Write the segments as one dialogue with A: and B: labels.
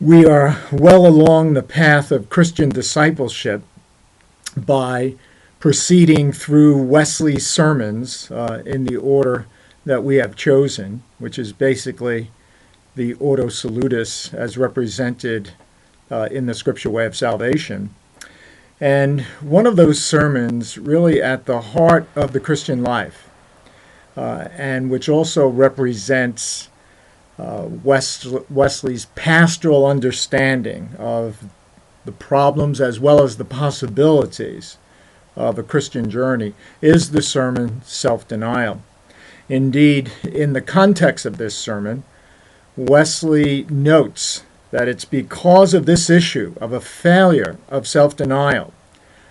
A: We are well along the path of Christian discipleship by proceeding through Wesley's sermons in the order that we have chosen, which is basically the Ordo Salutis as represented in the Scripture Way of Salvation. And one of those sermons really at the heart of the Christian life, and which also represents Wesley's pastoral understanding of the problems as well as the possibilities of a Christian journey, is the sermon Self-Denial. Indeed, in the context of this sermon, Wesley notes that it's because of this issue of a failure of self-denial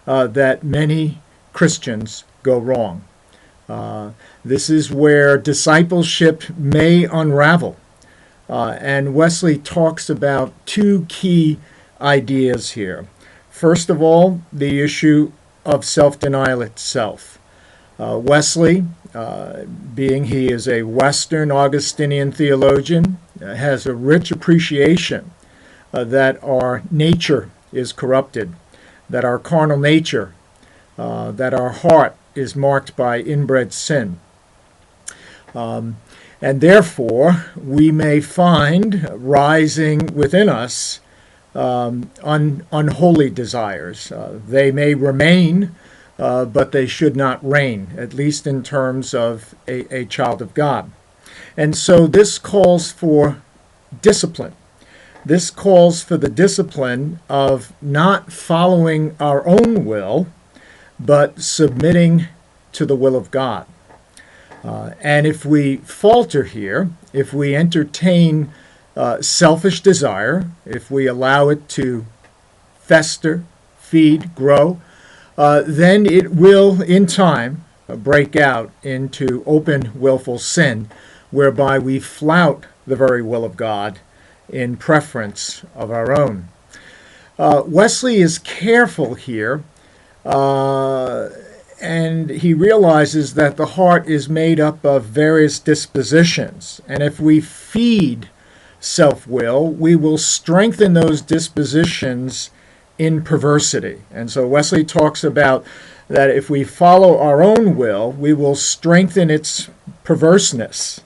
A: that many Christians go wrong. This is where discipleship may unravel. And Wesley talks about two key ideas here. First of all, the issue of self-denial itself. Wesley, being he is a Western Augustinian theologian, has a rich appreciation that our nature is corrupted, that our carnal nature, that our heart is marked by inbred sin. And therefore, we may find rising within us unholy desires. They may remain, but they should not reign, at least in terms of a child of God. And so this calls for discipline. This calls for the discipline of not following our own will, but submitting to the will of God. And if we falter here, if we entertain selfish desire, if we allow it to fester, feed, grow, then it will, in time, break out into open, willful sin, whereby we flout the very will of God in preference of our own. Wesley is careful here, and he realizes that the heart is made up of various dispositions. And if we feed self-will, we will strengthen those dispositions in perversity. And so Wesley talks about that if we follow our own will, we will strengthen its perverseness.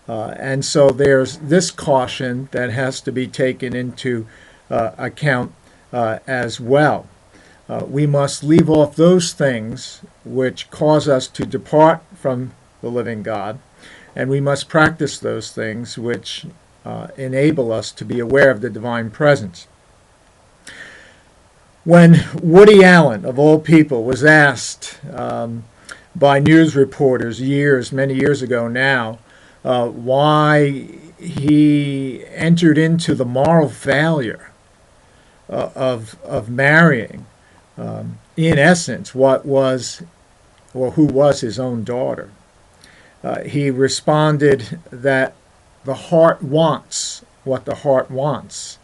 A: And so there's this caution that has to be taken into account as well. We must leave off those things which cause us to depart from the living God, and we must practice those things which enable us to be aware of the divine presence. When Woody Allen, of all people, was asked by news reporters many years ago now, why he entered into the moral failure of marrying, in essence, who was his own daughter. He responded that the heart wants what the heart wants.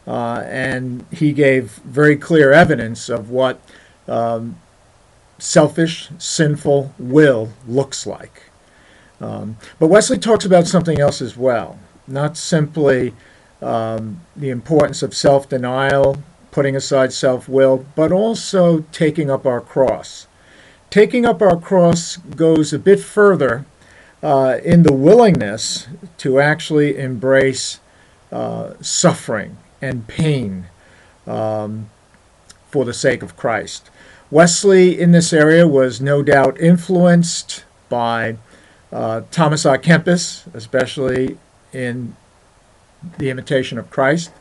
A: And he gave very clear evidence of what selfish, sinful will looks like. But Wesley talks about something else as well, not simply the importance of self-denial, putting aside self-will, but also taking up our cross. Taking up our cross goes a bit further in the willingness to actually embrace suffering and pain for the sake of Christ. Wesley in this area was no doubt influenced by Thomas à Kempis, especially in The Imitation of Christ.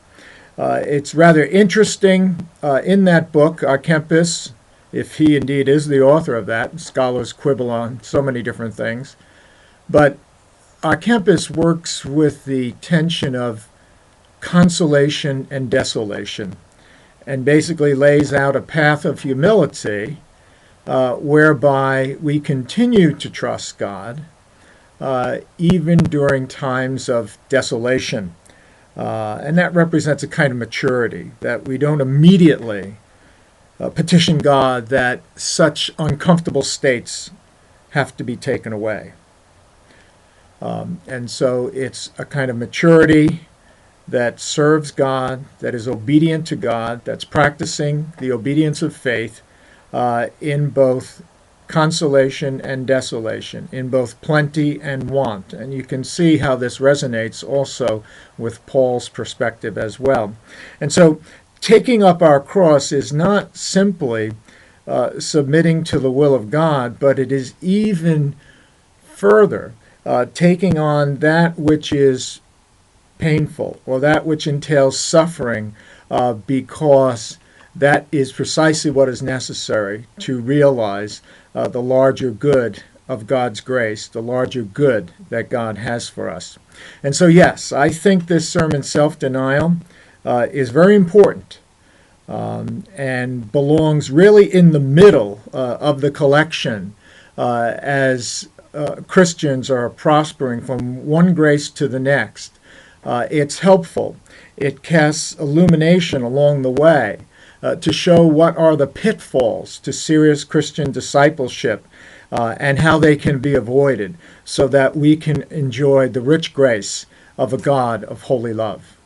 A: It's rather interesting in that book, à Kempis, if he indeed is the author of that. Scholars quibble on so many different things. But à Kempis works with the tension of consolation and desolation, and basically lays out a path of humility whereby we continue to trust God even during times of desolation. And that represents a kind of maturity, that we don't immediately petition God that such uncomfortable states have to be taken away. And so it's a kind of maturity that serves God, that is obedient to God, that's practicing the obedience of faith in both consolation and desolation, in both plenty and want. And you can see how this resonates also with Paul's perspective as well. And so taking up our cross is not simply submitting to the will of God, but it is even further taking on that which is painful or that which entails suffering because that is precisely what is necessary to realize the larger good of God's grace, the larger good that God has for us. And so, yes, I think this sermon, Self-Denial, is very important and belongs really in the middle of the collection as Christians are prospering from one grace to the next. It's helpful. It casts illumination along the way to show what are the pitfalls to serious Christian discipleship and how they can be avoided so that we can enjoy the rich grace of a God of holy love.